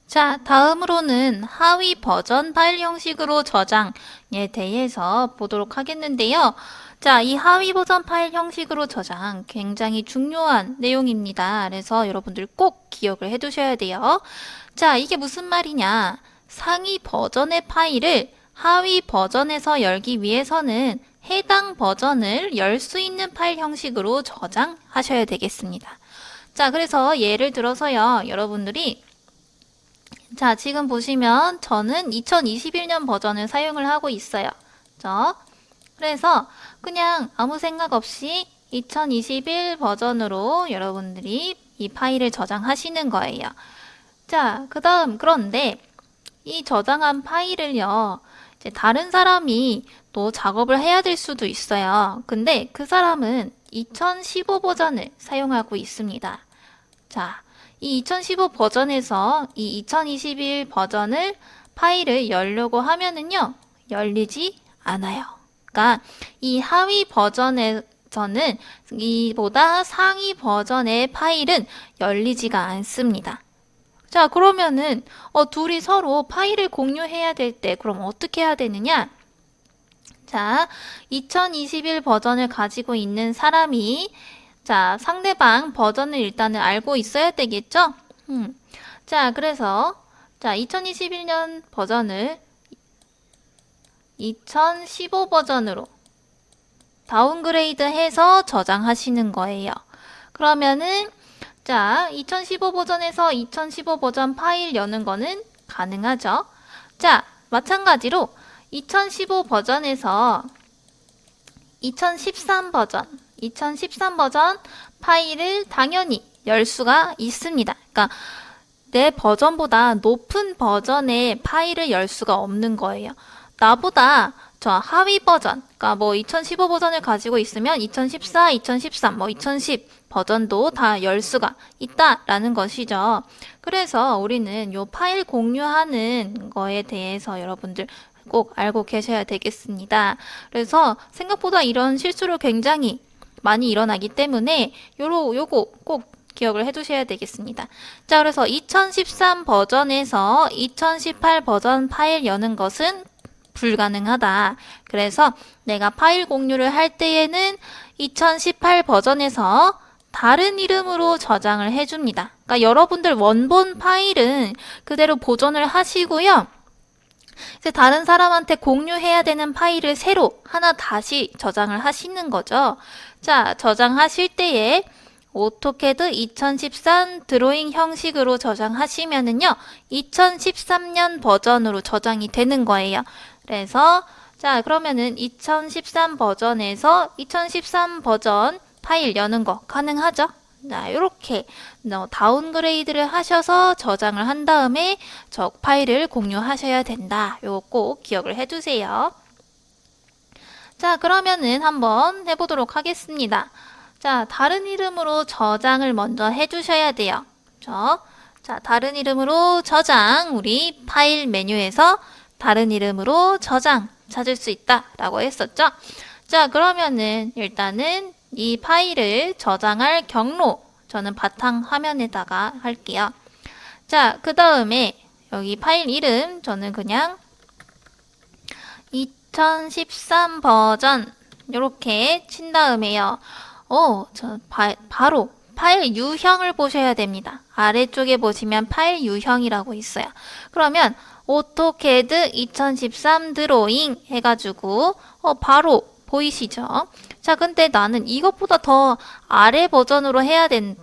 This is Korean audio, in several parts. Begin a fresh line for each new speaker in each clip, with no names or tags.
자, 다음으로는 하위 버전 파일 형식으로 저장에 대해서 보도록 하겠는데요. 자, 이 하위 버전 파일 형식으로 저장 굉장히 중요한 내용입니다. 그래서 여러분들 꼭 기억을 해두셔야 돼요. 자, 이게 무슨 말이냐? 상위 버전의 파일을 하위 버전에서 열기 위해서는 해당 버전을 열 수 있는 파일 형식으로 저장하셔야 되겠습니다. 자, 그래서 예를 들어서요, 여러분들이 자, 지금 보시면 저는 2021년 버전을 사용을 하고 있어요. 그래서 그냥 아무 생각 없이 2021 버전으로 여러분들이 이 파일을 저장하시는 거예요. 자, 그런데 이 저장한 파일을요, 이제 다른 사람이 또 작업을 해야 될 수도 있어요. 근데 그 사람은 2015 버전을 사용하고 있습니다. 자, 이 2015 버전에서 이 2021 버전을 파일을 열려고 하면은요, 열리지 않아요. 그러니까 이 하위 버전에서는 이보다 상위 버전의 파일은 열리지가 않습니다. 자, 그러면은 둘이 서로 파일을 공유해야 될 때 그럼 어떻게 해야 되느냐? 자, 2021 버전을 가지고 있는 사람이 자, 상대방 버전을 일단은 알고 있어야 되겠죠? 자, 그래서 자, 2021년 버전을 2015 버전으로 다운그레이드 해서 저장하시는 거예요. 그러면은 자, 2015 버전에서 2015 버전 파일 여는 거는 가능하죠? 자, 마찬가지로 2015 버전에서 2013 버전 파일을 당연히 열 수가 있습니다. 그러니까 내 버전보다 높은 버전의 파일을 열 수가 없는 거예요. 나보다 저 하위 버전, 그러니까 뭐 2015 버전을 가지고 있으면 2014, 2013, 뭐 2010 버전도 다 열 수가 있다라는 것이죠. 그래서 우리는 요 파일 공유하는 거에 대해서 여러분들 꼭 알고 계셔야 되겠습니다. 그래서 생각보다 이런 실수를 굉장히 많이 일어나기 때문에 요거 꼭 기억을 해두셔야 되겠습니다. 자, 그래서 2013 버전에서 2018 버전 파일 여는 것은 불가능하다. 그래서 내가 파일 공유를 할 때에는 2018 버전에서 다른 이름으로 저장을 해줍니다. 그러니까 여러분들 원본 파일은 그대로 보존을 하시고요. 이제 다른 사람한테 공유해야 되는 파일을 새로 하나 다시 저장을 하시는 거죠. 자, 저장하실 때에 오토캐드 2013 드로잉 형식으로 저장하시면은요, 2013년 버전으로 저장이 되는 거예요. 그래서 자, 그러면은 2013 버전에서 2013 버전 파일 여는 거 가능하죠? 자, 이렇게 다운그레이드를 하셔서 저장을 한 다음에 저 파일을 공유하셔야 된다. 요거 꼭 기억을 해두세요. 자, 그러면은 한번 해보도록 하겠습니다. 자, 다른 이름으로 저장을 먼저 해주셔야 돼요. 자, 다른 이름으로 저장, 우리 파일 메뉴에서 다른 이름으로 저장 찾을 수 있다라고 했었죠. 자, 그러면은 일단은 이 파일을 저장할 경로 저는 바탕 화면에다가 할게요. 자, 그 다음에 여기 파일 이름 저는 그냥 2013 버전 이렇게 친 다음에요. 바로 파일 유형을 보셔야 됩니다. 아래쪽에 보시면 파일 유형이라고 있어요. 그러면 오토캐드 2013 드로잉 해가지고 바로 보이시죠? 자, 근데 나는 이것보다 더 아래 버전으로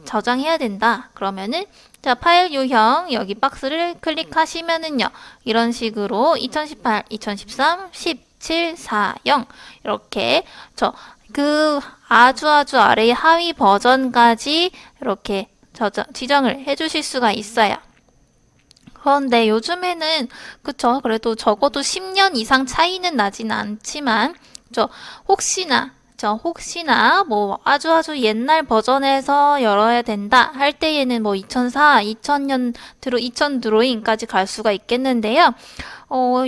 저장해야 된다. 그러면은 자, 파일 유형 여기 박스를 클릭하시면은요. 이런 식으로 2018, 2013, 17, 40 이렇게 그 아주 아래의 하위 버전까지 이렇게 지정을 해주실 수가 있어요. 그런데 요즘에는 그쵸, 그래도 적어도 10년 이상 차이는 나진 않지만 혹시나 뭐 아주 옛날 버전에서 열어야 된다 할 때에는 뭐 2004, 2000년 2000 드로잉까지 갈 수가 있겠는데요.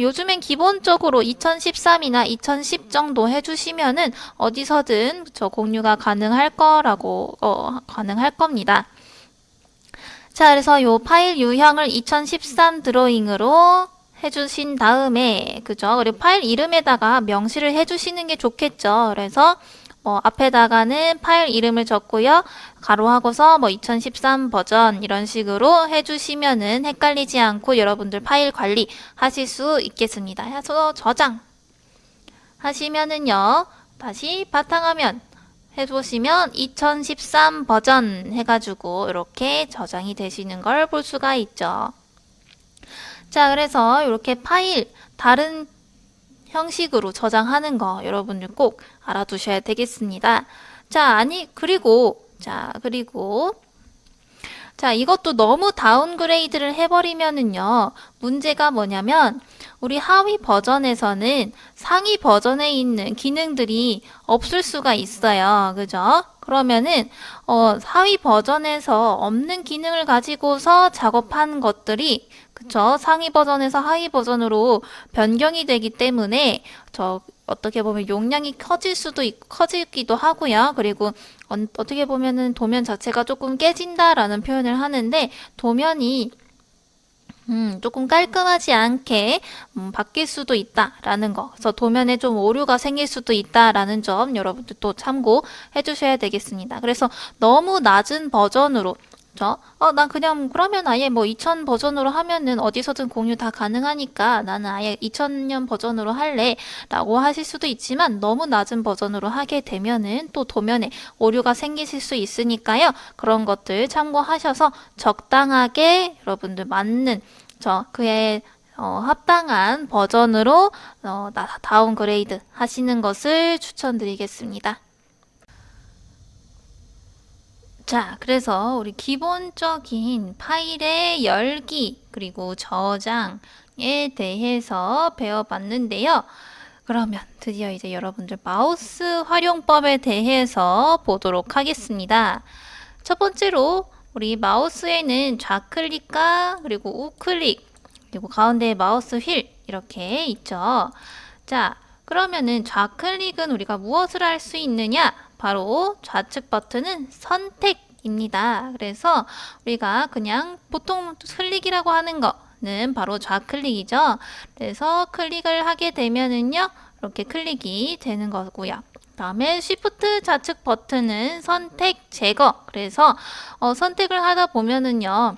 요즘엔 기본적으로 2013이나 2010 정도 해주시면은 어디서든 공유가 가능할 겁니다. 자, 그래서 요 파일 유형을 2013 드로잉으로 해주신 다음에, 그죠? 그리고 파일 이름에다가 명시를 해주시는 게 좋겠죠. 그래서 앞에다가는 파일 이름을 적고요. 가로하고서 2013 버전 이런 식으로 해주시면은 헷갈리지 않고 여러분들 파일 관리 하실 수 있겠습니다. 해서 저장 하시면은요. 다시 바탕화면 해보시면 2013 버전 해가지고 이렇게 저장이 되시는 걸 볼 수가 있죠. 자, 그래서 이렇게 파일 다른 형식으로 저장하는 거 여러분들 꼭 알아두셔야 되겠습니다. 자, 그리고 이것도 너무 다운그레이드를 해버리면은요, 문제가 뭐냐면, 우리 하위 버전에서는 상위 버전에 있는 기능들이 없을 수가 있어요. 그죠? 그러면은, 하위 버전에서 없는 기능을 가지고서 작업한 것들이, 그쵸? 상위 버전에서 하위 버전으로 변경이 되기 때문에, 어떻게 보면 용량이 커지기도 하고요. 그리고 어떻게 보면은 도면 자체가 조금 깨진다라는 표현을 하는데 도면이 조금 깔끔하지 않게 바뀔 수도 있다라는 거. 그래서 도면에 좀 오류가 생길 수도 있다라는 점 여러분들 또 참고해 주셔야 되겠습니다. 그래서 너무 낮은 버전으로 난 그냥 그러면 아예 2000 버전으로 하면은 어디서든 공유 다 가능하니까 나는 아예 2000년 버전으로 할래 라고 하실 수도 있지만 너무 낮은 버전으로 하게 되면은 또 도면에 오류가 생기실 수 있으니까요. 그런 것들 참고하셔서 적당하게 여러분들 맞는 그에 합당한 버전으로 다운그레이드 하시는 것을 추천드리겠습니다. 자, 그래서 우리 기본적인 파일의 열기 그리고 저장에 대해서 배워봤는데요. 그러면 드디어 이제 여러분들 마우스 활용법에 대해서 보도록 하겠습니다. 첫 번째로 우리 마우스에는 좌클릭과 그리고 우클릭 그리고 가운데 마우스 휠 이렇게 있죠. 자, 그러면은 좌클릭은 우리가 무엇을 할 수 있느냐? 바로 좌측 버튼은 선택입니다. 그래서 우리가 그냥 보통 클릭이라고 하는 거는 바로 좌클릭이죠. 그래서 클릭을 하게 되면은요, 이렇게 클릭이 되는 거고요. 다음에 Shift 좌측 버튼은 선택 제거. 그래서 선택을 하다 보면은요.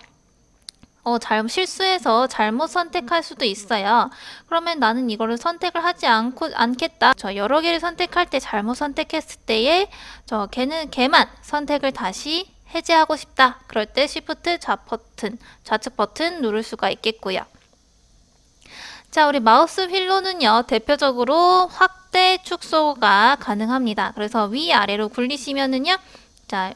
실수해서 잘못 선택할 수도 있어요. 그러면 나는 이거를 선택을 하지 않겠다. 여러 개를 선택할 때 잘못 선택했을 때에 걔만 선택을 다시 해제하고 싶다. 그럴 때 Shift 좌측 버튼 누를 수가 있겠고요. 자, 우리 마우스 휠로는요, 대표적으로 확대 축소가 가능합니다. 그래서 위아래로 굴리시면은요, 자,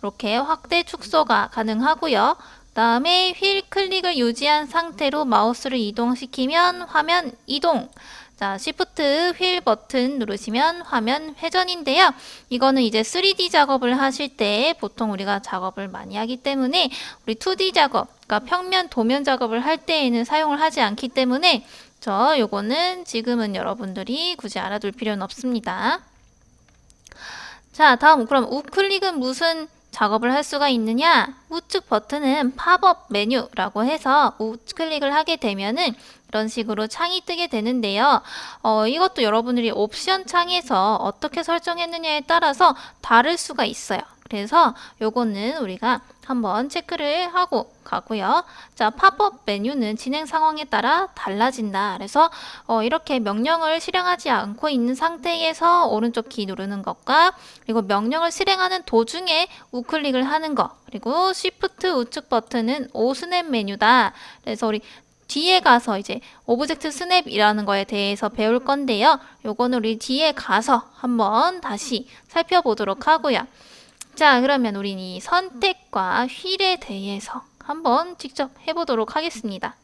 이렇게 확대 축소가 가능하고요. 다음에 휠 클릭을 유지한 상태로 마우스를 이동시키면 화면 이동. 자, Shift 휠 버튼 누르시면 화면 회전인데요. 이거는 이제 3D 작업을 하실 때 보통 우리가 작업을 많이 하기 때문에 우리 2D 작업, 그러니까 평면 도면 작업을 할 때에는 사용을 하지 않기 때문에 요거는 지금은 여러분들이 굳이 알아둘 필요는 없습니다. 자, 다음 그럼 우클릭은 무슨 작업을 할 수가 있느냐? 우측 버튼은 팝업 메뉴라고 해서 우클릭을 하게 되면은 이런 식으로 창이 뜨게 되는데요. 이것도 여러분들이 옵션 창에서 어떻게 설정했느냐에 따라서 다를 수가 있어요. 그래서 요거는 우리가 한번 체크를 하고 가고요. 자, 팝업 메뉴는 진행 상황에 따라 달라진다. 그래서 이렇게 명령을 실행하지 않고 있는 상태에서 오른쪽 키 누르는 것과 그리고 명령을 실행하는 도중에 우클릭을 하는 것 그리고 Shift 우측 버튼은 오스냅 메뉴다. 그래서 우리 뒤에 가서 이제 오브젝트 스냅이라는 거에 대해서 배울 건데요. 요거는 우리 뒤에 가서 한번 다시 살펴보도록 하고요. 자, 그러면 우리 이 선택과 휠에 대해서 한번 직접 해보도록 하겠습니다.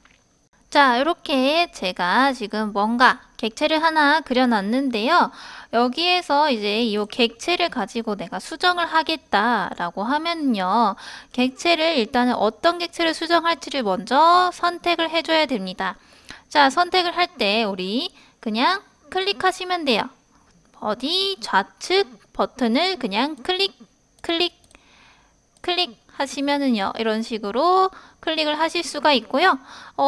자, 이렇게 제가 지금 뭔가 객체를 하나 그려놨는데요. 여기에서 이제 이 객체를 가지고 내가 수정을 하겠다라고 하면요. 객체를 일단은 어떤 객체를 수정할지를 먼저 선택을 해줘야 됩니다. 자, 선택을 할 때 우리 그냥 클릭하시면 돼요. 어디 좌측 버튼을 그냥 클릭 하시면은요, 이런 식으로 클릭을 하실 수가 있고요.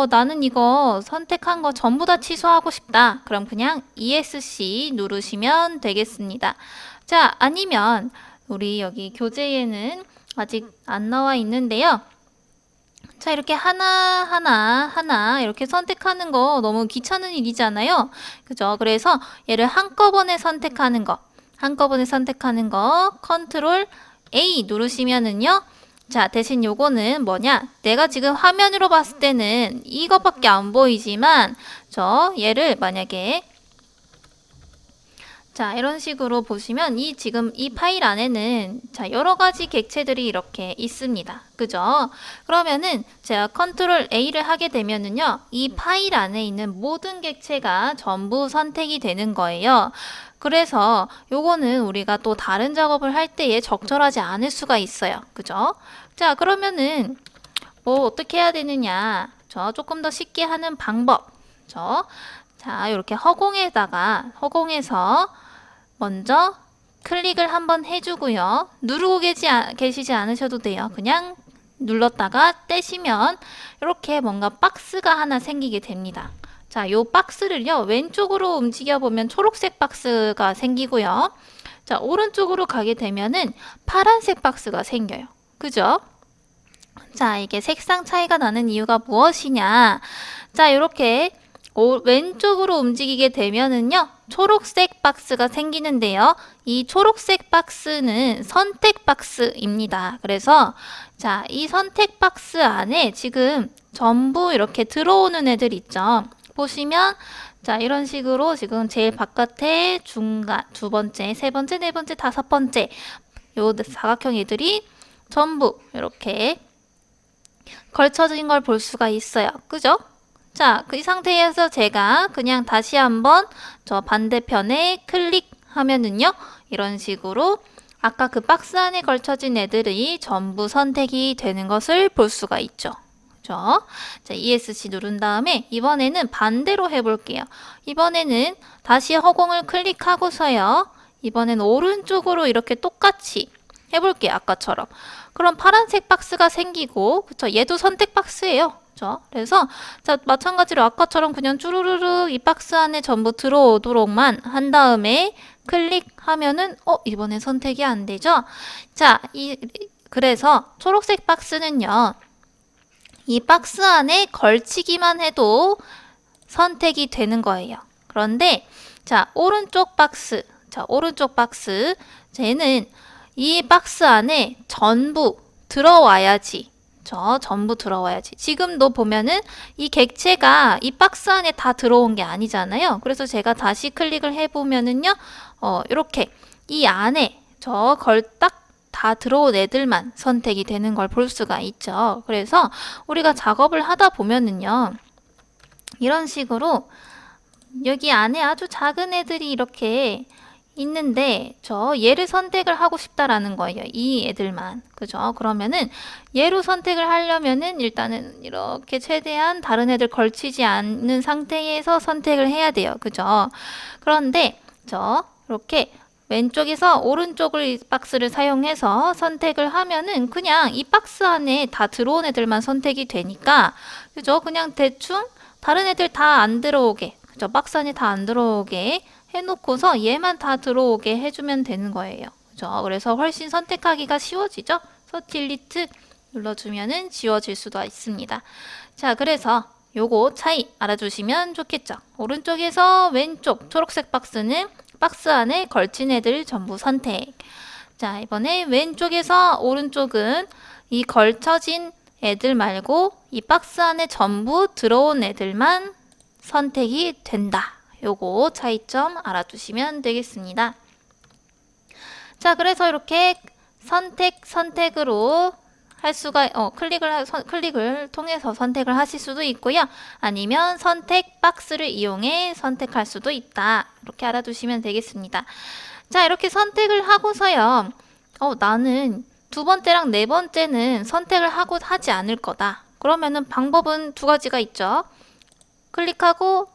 나는 이거 선택한 거 전부 다 취소하고 싶다. 그럼 그냥 ESC 누르시면 되겠습니다. 자, 아니면 우리 여기 교재에는 아직 안 나와 있는데요. 자, 이렇게 하나 이렇게 선택하는 거 너무 귀찮은 일이잖아요. 그죠? 그래서 얘를 한꺼번에 선택하는 거, 컨트롤 A 누르시면은요. 자, 대신 요거는 뭐냐? 내가 지금 화면으로 봤을 때는 이것밖에 안 보이지만, 얘를 만약에 자, 이런 식으로 보시면 지금 이 파일 안에는 자, 여러 가지 객체들이 이렇게 있습니다. 그죠? 그러면은 제가 컨트롤 A를 하게 되면은요. 이 파일 안에 있는 모든 객체가 전부 선택이 되는 거예요. 그래서 요거는 우리가 또 다른 작업을 할 때에 적절하지 않을 수가 있어요. 그죠? 자, 그러면은 뭐 어떻게 해야 되느냐? 조금 더 쉽게 하는 방법. 자, 이렇게 허공에서 먼저 클릭을 한번 해주고요. 누르고 계시지 않으셔도 돼요. 그냥 눌렀다가 떼시면 이렇게 뭔가 박스가 하나 생기게 됩니다. 자, 요 박스를요, 왼쪽으로 움직여 보면 초록색 박스가 생기고요. 자, 오른쪽으로 가게 되면은 파란색 박스가 생겨요. 그죠? 자, 이게 색상 차이가 나는 이유가 무엇이냐? 자, 이렇게 왼쪽으로 움직이게 되면은요, 초록색 박스가 생기는데요. 이 초록색 박스는 선택 박스입니다. 그래서 자, 이 선택 박스 안에 지금 전부 이렇게 들어오는 애들 있죠. 보시면 자, 이런 식으로 지금 제일 바깥에 중간, 두 번째, 세 번째, 네 번째, 다섯 번째 요 사각형 애들이 전부 이렇게 걸쳐진 걸 볼 수가 있어요. 그죠? 자, 이 상태에서 제가 그냥 다시 한번 저 반대편에 클릭하면은요, 이런 식으로 아까 그 박스 안에 걸쳐진 애들이 전부 선택이 되는 것을 볼 수가 있죠. 그죠? 자, ESC 누른 다음에 이번에는 반대로 해볼게요. 이번에는 다시 허공을 클릭하고서요, 이번엔 오른쪽으로 이렇게 똑같이 해볼게요. 아까처럼. 그럼 파란색 박스가 생기고, 그쵸? 얘도 선택 박스예요. 그래서 자, 마찬가지로 아까처럼 그냥 쭈루루루 이 박스 안에 전부 들어오도록만 한 다음에 클릭하면은 이번엔 선택이 안 되죠? 자, 그래서 초록색 박스는요. 이 박스 안에 걸치기만 해도 선택이 되는 거예요. 그런데 자, 오른쪽 박스. 쟤는 이 박스 안에 전부 들어와야지. 전부 들어와야지. 지금도 보면은 이 객체가 이 박스 안에 다 들어온 게 아니잖아요. 그래서 제가 다시 클릭을 해보면은요, 이렇게 이 안에 딱 다 들어온 애들만 선택이 되는 걸 볼 수가 있죠. 그래서 우리가 작업을 하다 보면은요, 이런 식으로 여기 안에 아주 작은 애들이 이렇게 있는데 얘를 선택을 하고 싶다라는 거예요. 이 애들만. 그죠? 그러면은 얘로 선택을 하려면은 일단은 이렇게 최대한 다른 애들 걸치지 않는 상태에서 선택을 해야 돼요. 그죠? 그런데 이렇게 왼쪽에서 오른쪽을 이 박스를 사용해서 선택을 하면은 그냥 이 박스 안에 다 들어온 애들만 선택이 되니까, 그죠? 그냥 대충 다른 애들 다 안 들어오게, 그죠? 박스 안에 다 안 들어오게 해놓고서 얘만 다 들어오게 해주면 되는 거예요. 그죠? 그래서 훨씬 선택하기가 쉬워지죠? 그래서 딜리트 눌러주면은 지워질 수도 있습니다. 자, 그래서 요거 차이 알아주시면 좋겠죠? 오른쪽에서 왼쪽 초록색 박스는 박스 안에 걸친 애들 전부 선택. 자, 이번에 왼쪽에서 오른쪽은 이 걸쳐진 애들 말고 이 박스 안에 전부 들어온 애들만 선택이 된다. 요거 차이점 알아두시면 되겠습니다. 자, 그래서 이렇게 선택으로 할 수가, 클릭을 통해서 선택을 하실 수도 있고요. 아니면 선택 박스를 이용해 선택할 수도 있다. 이렇게 알아두시면 되겠습니다. 자, 이렇게 선택을 하고서요. 나는 두 번째랑 네 번째는 선택을 하지 않을 거다. 그러면은 방법은 두 가지가 있죠. 클릭하고,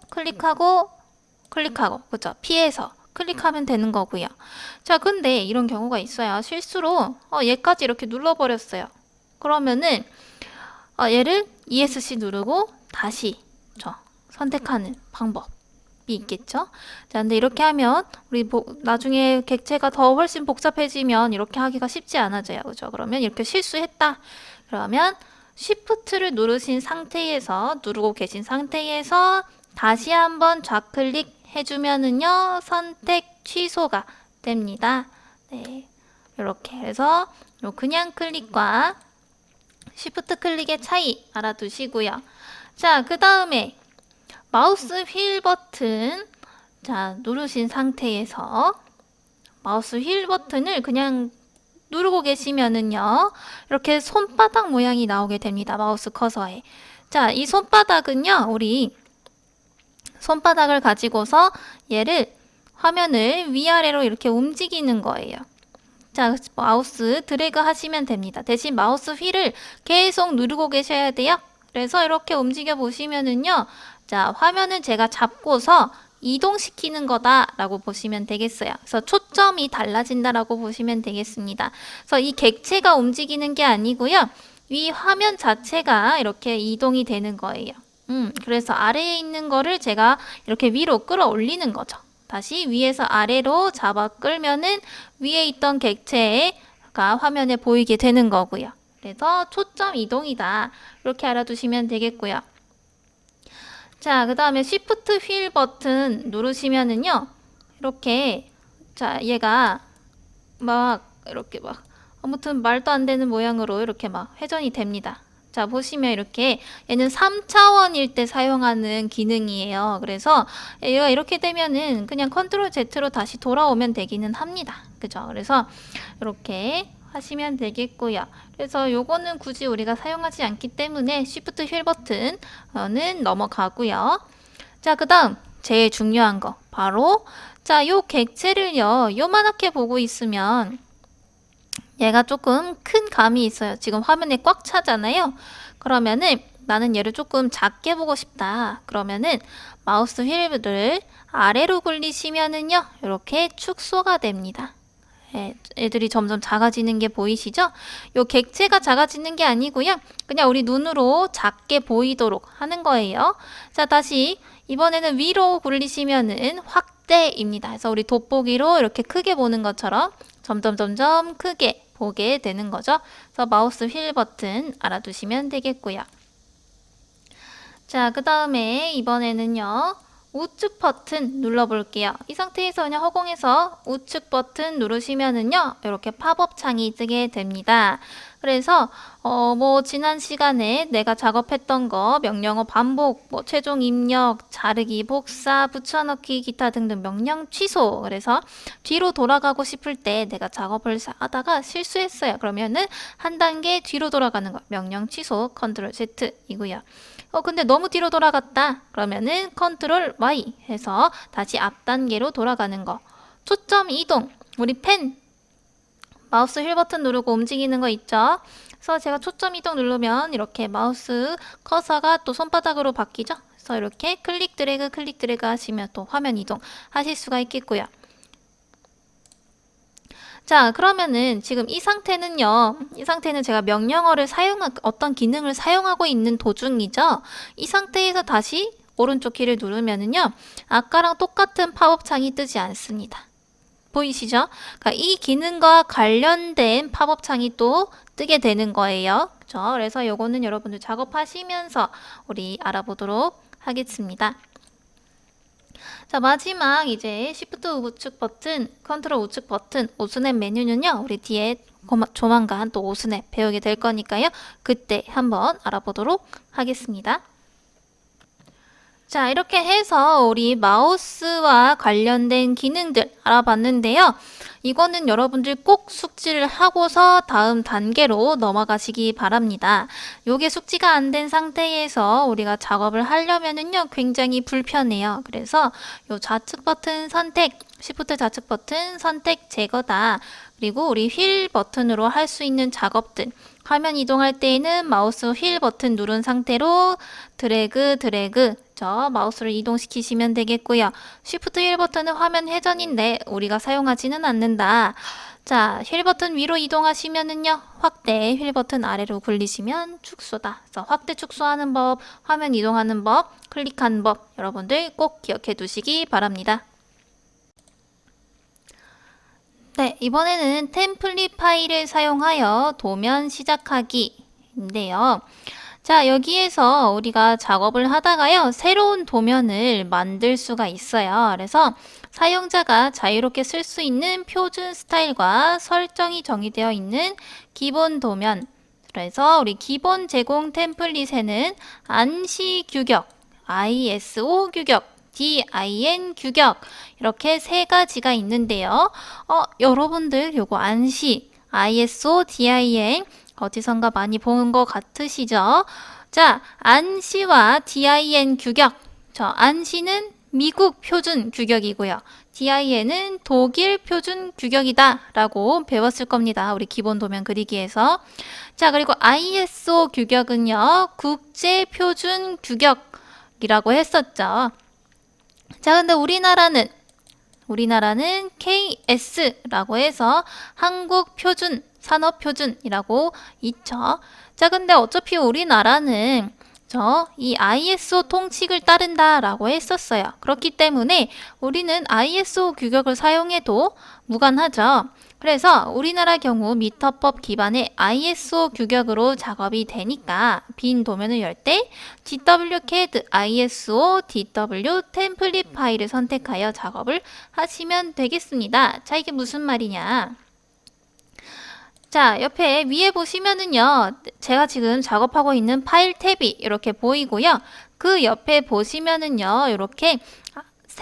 그죠? 피해서 클릭하면 되는 거고요. 자, 근데 이런 경우가 있어요. 실수로 얘까지 이렇게 눌러버렸어요. 그러면은 얘를 ESC 누르고 다시 선택하는 방법이 있겠죠? 자, 근데 이렇게 하면 우리 나중에 객체가 더 훨씬 복잡해지면 이렇게 하기가 쉽지 않아져요. 그죠? 그러면 이렇게 실수했다. 그러면 Shift를 누르고 계신 상태에서 다시 한번 좌클릭 해주면은요, 선택 취소가 됩니다. 네. 이렇게 해서 그냥 클릭과 Shift 클릭의 차이 알아두시고요. 자, 그 다음에 마우스 휠 버튼 누르신 상태에서 마우스 휠 버튼을 그냥 누르고 계시면은요, 이렇게 손바닥 모양이 나오게 됩니다. 마우스 커서에. 자, 이 손바닥은요, 우리 손바닥을 가지고서 얘를 화면을 위아래로 이렇게 움직이는 거예요. 자, 마우스 드래그 하시면 됩니다. 대신 마우스 휠을 계속 누르고 계셔야 돼요. 그래서 이렇게 움직여 보시면은요. 자, 화면은 제가 잡고서 이동시키는 거다라고 보시면 되겠어요. 그래서 초점이 달라진다라고 보시면 되겠습니다. 그래서 이 객체가 움직이는 게 아니고요. 위 화면 자체가 이렇게 이동이 되는 거예요. 그래서 아래에 있는 거를 제가 이렇게 위로 끌어올리는 거죠. 다시 위에서 아래로 잡아 끌면은 위에 있던 객체가 화면에 보이게 되는 거고요. 그래서 초점 이동이다. 이렇게 알아두시면 되겠고요. 자, 그 다음에 Shift 휠 버튼 누르시면은요. 이렇게 얘가 이렇게 아무튼 말도 안 되는 모양으로 이렇게 회전이 됩니다. 자, 보시면 이렇게 얘는 3차원일 때 사용하는 기능이에요. 그래서 얘가 이렇게 되면은 그냥 컨트롤 Z로 다시 돌아오면 되기는 합니다. 그죠? 그래서 이렇게 하시면 되겠고요. 그래서 요거는 굳이 우리가 사용하지 않기 때문에 Shift 휠 버튼은 넘어가고요. 자, 그 다음 제일 중요한 거 바로 요 객체를요, 요만하게 보고 있으면 얘가 조금 큰 감이 있어요. 지금 화면에 꽉 차잖아요. 그러면은 나는 얘를 조금 작게 보고 싶다. 그러면은 마우스 휠을 아래로 굴리시면은요, 이렇게 축소가 됩니다. 애들이 점점 작아지는 게 보이시죠? 요 객체가 작아지는 게 아니고요. 그냥 우리 눈으로 작게 보이도록 하는 거예요. 자, 다시 이번에는 위로 굴리시면은 확대입니다. 그래서 우리 돋보기로 이렇게 크게 보는 것처럼 점점 크게 보게 되는 거죠. 그래서 마우스 휠 버튼 알아두시면 되겠고요. 자, 그 다음에 이번에는요, 우측 버튼 눌러볼게요. 이 상태에서 그냥 허공에서 우측 버튼 누르시면은요, 이렇게 팝업 창이 뜨게 됩니다. 그래서 지난 시간에 내가 작업했던 거 명령어 반복, 최종 입력, 자르기, 복사, 붙여넣기, 기타 등등 명령 취소. 그래서 뒤로 돌아가고 싶을 때 내가 작업을 하다가 실수했어요. 그러면은 한 단계 뒤로 돌아가는 거 명령 취소 컨트롤 Z이고요. 근데 너무 뒤로 돌아갔다. 그러면은 컨트롤 Y 해서 다시 앞 단계로 돌아가는 거. 초점 이동. 우리 펜 마우스 휠 버튼 누르고 움직이는 거 있죠? 그래서 제가 초점 이동 누르면 이렇게 마우스 커서가 또 손바닥으로 바뀌죠? 그래서 이렇게 클릭 드래그 하시면 또 화면 이동 하실 수가 있겠고요. 자, 그러면은 지금 이 상태는 제가 명령어를 어떤 기능을 사용하고 있는 도중이죠? 이 상태에서 다시 오른쪽 키를 누르면은요, 아까랑 똑같은 팝업 창이 뜨지 않습니다. 보이시죠? 그러니까 이 기능과 관련된 팝업 창이 또 뜨게 되는 거예요. 그렇죠? 그래서 요거는 여러분들 작업하시면서 우리 알아보도록 하겠습니다. 자, 마지막 이제 Shift 우측 버튼, 컨트롤 우측 버튼, 오스냅 메뉴는요, 우리 뒤에 조만간 또 오스냅 배우게 될 거니까요. 그때 한번 알아보도록 하겠습니다. 자, 이렇게 해서 우리 마우스와 관련된 기능들 알아봤는데요. 이거는 여러분들 꼭 숙지를 하고서 다음 단계로 넘어가시기 바랍니다. 요게 숙지가 안 된 상태에서 우리가 작업을 하려면은요, 굉장히 불편해요. 그래서 요 좌측 버튼 선택, Shift 좌측 버튼 선택 제거다. 그리고 우리 휠 버튼으로 할 수 있는 작업들. 화면 이동할 때에는 마우스 휠 버튼 누른 상태로 드래그 마우스를 이동시키시면 되겠고요. Shift 휠 버튼은 화면 회전인데 우리가 사용하지는 않는다. 자, 휠 버튼 위로 이동하시면은요, 확대, 휠 버튼 아래로 굴리시면 축소다. 그래서 확대 축소하는 법, 화면 이동하는 법, 클릭하는 법, 여러분들 꼭 기억해 두시기 바랍니다. 네, 이번에는 템플릿 파일을 사용하여 도면 시작하기인데요. 자, 여기에서 우리가 작업을 하다가요, 새로운 도면을 만들 수가 있어요. 그래서 사용자가 자유롭게 쓸 수 있는 표준 스타일과 설정이 정의되어 있는 기본 도면. 그래서 우리 기본 제공 템플릿에는 안시 규격, ISO 규격, DIN 규격 이렇게 세 가지가 있는데요. 여러분들 요거 안시, ISO, DIN 어디선가 많이 본 것 같으시죠? 자, 안시와 DIN 규격. 저 안시는 미국 표준 규격이고요. DIN은 독일 표준 규격이다 라고 배웠을 겁니다. 우리 기본 도면 그리기에서. 자, 그리고 ISO 규격은요, 국제 표준 규격이라고 했었죠. 자, 근데 우리나라는 KS라고 해서 한국 표준, 산업 표준이라고 있죠. 자, 근데 어차피 우리나라는 이 ISO 통칙을 따른다라고 했었어요. 그렇기 때문에 우리는 ISO 규격을 사용해도 무관하죠. 그래서 우리나라 경우 미터법 기반의 ISO 규격으로 작업이 되니까 빈 도면을 열 때 GWCAD ISO DW 템플릿 파일을 선택하여 작업을 하시면 되겠습니다. 자, 이게 무슨 말이냐? 자, 옆에 위에 보시면은요, 제가 지금 작업하고 있는 파일 탭이 이렇게 보이고요. 그 옆에 보시면은요, 이렇게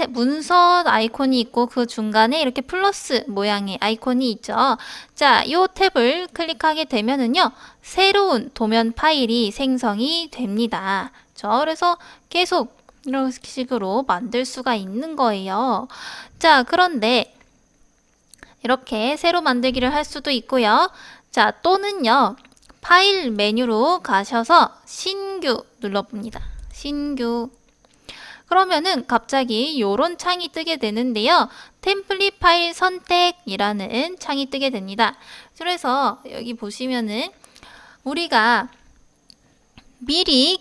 문서 아이콘이 있고 그 중간에 이렇게 플러스 모양의 아이콘이 있죠. 자, 이 탭을 클릭하게 되면은요, 새로운 도면 파일이 생성이 됩니다. 그래서 계속 이런 식으로 만들 수가 있는 거예요. 자, 그런데 이렇게 새로 만들기를 할 수도 있고요. 자, 또는요, 파일 메뉴로 가셔서 신규 눌러봅니다. 신규. 그러면은 갑자기 요런 창이 뜨게 되는데요. 템플릿 파일 선택이라는 창이 뜨게 됩니다. 그래서 여기 보시면은 우리가 미리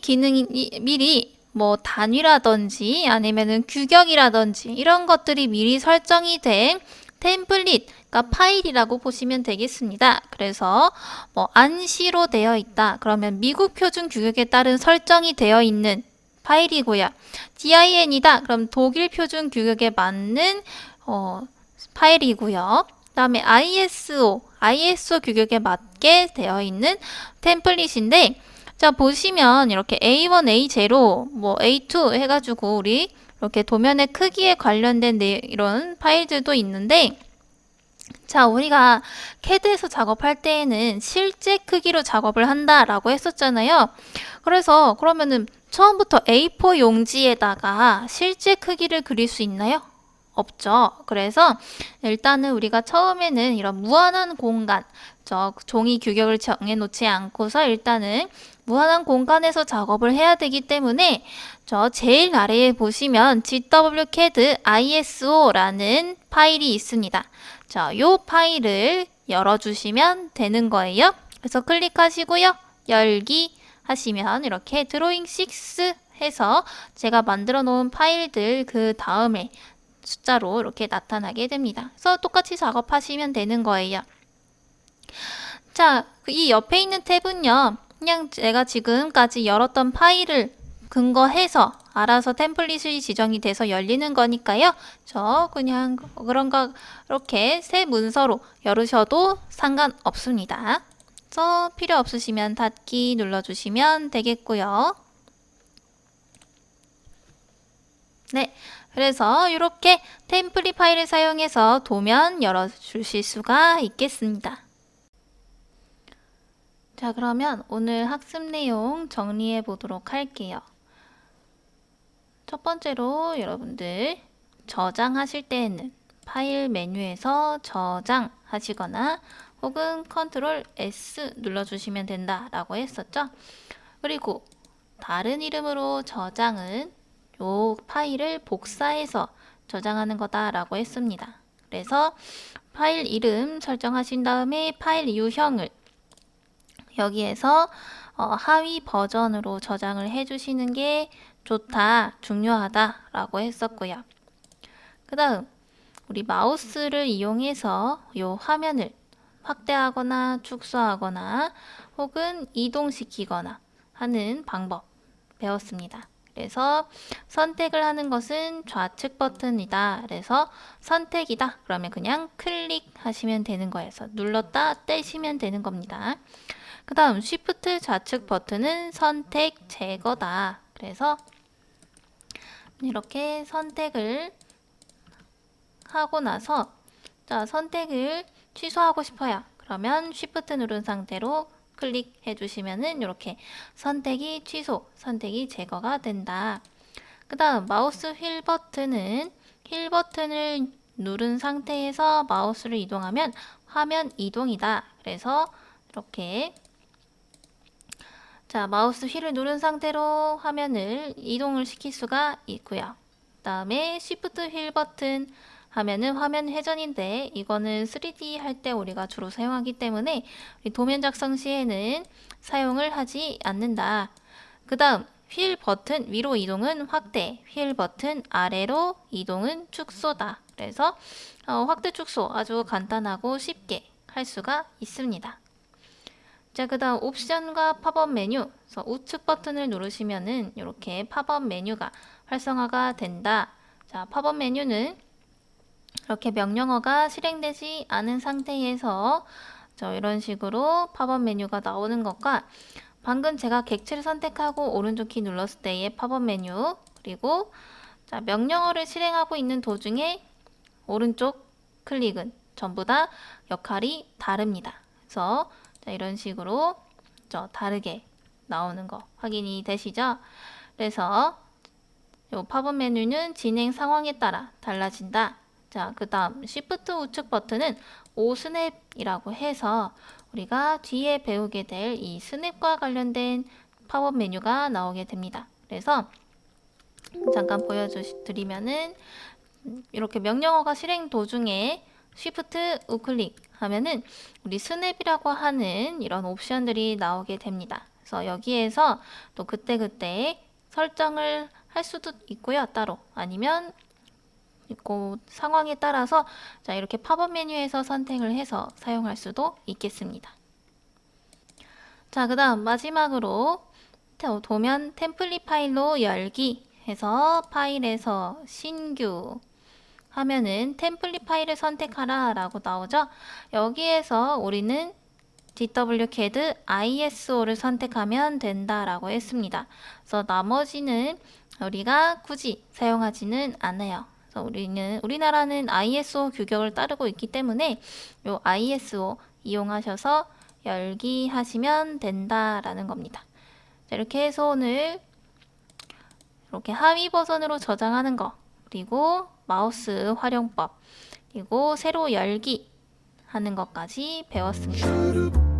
뭐 단위라든지 아니면은 규격이라든지 이런 것들이 미리 설정이 된 템플릿, 그러니까 파일이라고 보시면 되겠습니다. 그래서 뭐 안시로 되어 있다. 그러면 미국 표준 규격에 따른 설정이 되어 있는 파일이고요. DIN이다. 그럼 독일 표준 규격에 맞는 파일이고요. 그 다음에 ISO 규격에 맞게 되어 있는 템플릿인데, 자, 보시면 이렇게 A1, A0, 뭐 A2 해가지고 우리 이렇게 도면의 크기에 관련된 이런 파일들도 있는데, 자, 우리가 CAD에서 작업할 때에는 실제 크기로 작업을 한다라고 했었잖아요. 그래서 그러면은 처음부터 A4 용지에다가 실제 크기를 그릴 수 있나요? 없죠. 그래서 일단은 우리가 처음에는 이런 무한한 공간, 종이 규격을 정해놓지 않고서 일단은 무한한 공간에서 작업을 해야 되기 때문에 제일 아래에 보시면 GWCAD ISO라는 파일이 있습니다. 자, 요 파일을 열어주시면 되는 거예요. 그래서 클릭하시고요. 열기 하시면 이렇게 드로잉 6 해서 제가 만들어 놓은 파일들 그 다음에 숫자로 이렇게 나타나게 됩니다. 그래서 똑같이 작업하시면 되는 거예요. 자, 이 옆에 있는 탭은요, 그냥 제가 지금까지 열었던 파일을 근거해서 알아서 템플릿이 지정이 돼서 열리는 거니까요. 그냥 그런 거 이렇게 새 문서로 열으셔도 상관없습니다. 그래서 필요 없으시면 닫기 눌러주시면 되겠고요. 네, 그래서 이렇게 템플릿 파일을 사용해서 도면 열어주실 수가 있겠습니다. 자, 그러면 오늘 학습 내용 정리해 보도록 할게요. 첫 번째로 여러분들 저장하실 때에는 파일 메뉴에서 저장하시거나 혹은 컨트롤 S 눌러주시면 된다라고 했었죠. 그리고 다른 이름으로 저장은 요 파일을 복사해서 저장하는 거다라고 했습니다. 그래서 파일 이름 설정하신 다음에 파일 유형을 여기에서 하위 버전으로 저장을 해주시는 게 좋다, 중요하다 라고 했었고요. 그 다음 우리 마우스를 이용해서 이 화면을 확대하거나 축소하거나 혹은 이동시키거나 하는 방법 배웠습니다. 그래서 선택을 하는 것은 좌측 버튼이다. 그래서 선택이다. 그러면 그냥 클릭하시면 되는 거예요. 그래서 눌렀다 떼시면 되는 겁니다. 그 다음 Shift 좌측 버튼은 선택 제거다. 그래서 이렇게 선택을 하고 나서 자, 선택을 취소하고 싶어요. 그러면 Shift 누른 상태로 클릭해 주시면은 이렇게 선택이 취소, 선택이 제거가 된다. 그 다음 마우스 휠 버튼은 휠 버튼을 누른 상태에서 마우스를 이동하면 화면 이동이다. 그래서 이렇게 자, 마우스 휠을 누른 상태로 화면을 이동을 시킬 수가 있고요. 그 다음에 Shift 휠 버튼 하면은 화면 회전인데 이거는 3D 할 때 우리가 주로 사용하기 때문에 도면 작성 시에는 사용을 하지 않는다. 그 다음 휠 버튼 위로 이동은 확대, 휠 버튼 아래로 이동은 축소다. 그래서 확대 축소 아주 간단하고 쉽게 할 수가 있습니다. 자, 그 다음 옵션과 팝업 메뉴. 그래서 우측 버튼을 누르시면은 이렇게 팝업 메뉴가 활성화가 된다. 자, 팝업 메뉴는 이렇게 명령어가 실행되지 않은 상태에서 이런 식으로 팝업 메뉴가 나오는 것과 방금 제가 객체를 선택하고 오른쪽 키 눌렀을 때의 팝업 메뉴 그리고 자, 명령어를 실행하고 있는 도중에 오른쪽 클릭은 전부 다 역할이 다릅니다. 그래서 자, 이런 식으로 다르게 나오는 거 확인이 되시죠? 그래서 이 팝업 메뉴는 진행 상황에 따라 달라진다. 자, 그 다음 Shift 우측 버튼은 오스냅이라고 해서 우리가 뒤에 배우게 될 이 스냅과 관련된 팝업 메뉴가 나오게 됩니다. 그래서 잠깐 보여드리면은 이렇게 명령어가 실행 도중에 Shift 우클릭 하면은 우리 스냅이라고 하는 이런 옵션들이 나오게 됩니다. 그래서 여기에서 또 그때그때 설정을 할 수도 있고요. 따로 아니면 있고 상황에 따라서 자, 이렇게 팝업 메뉴에서 선택을 해서 사용할 수도 있겠습니다. 자, 그 다음 마지막으로 도면 템플릿 파일로 열기 해서 파일에서 신규 하면은 템플릿 파일을 선택하라 라고 나오죠. 여기에서 우리는 DWCAD ISO를 선택하면 된다라고 했습니다. 그래서 나머지는 우리가 굳이 사용하지는 않아요. 그래서 우리나라는 ISO 규격을 따르고 있기 때문에 이 ISO 이용하셔서 열기 하시면 된다라는 겁니다. 자, 이렇게 해서 오늘 이렇게 하위 버전으로 저장하는 거 그리고 마우스 활용법 그리고 새로 열기 하는 것까지 배웠습니다.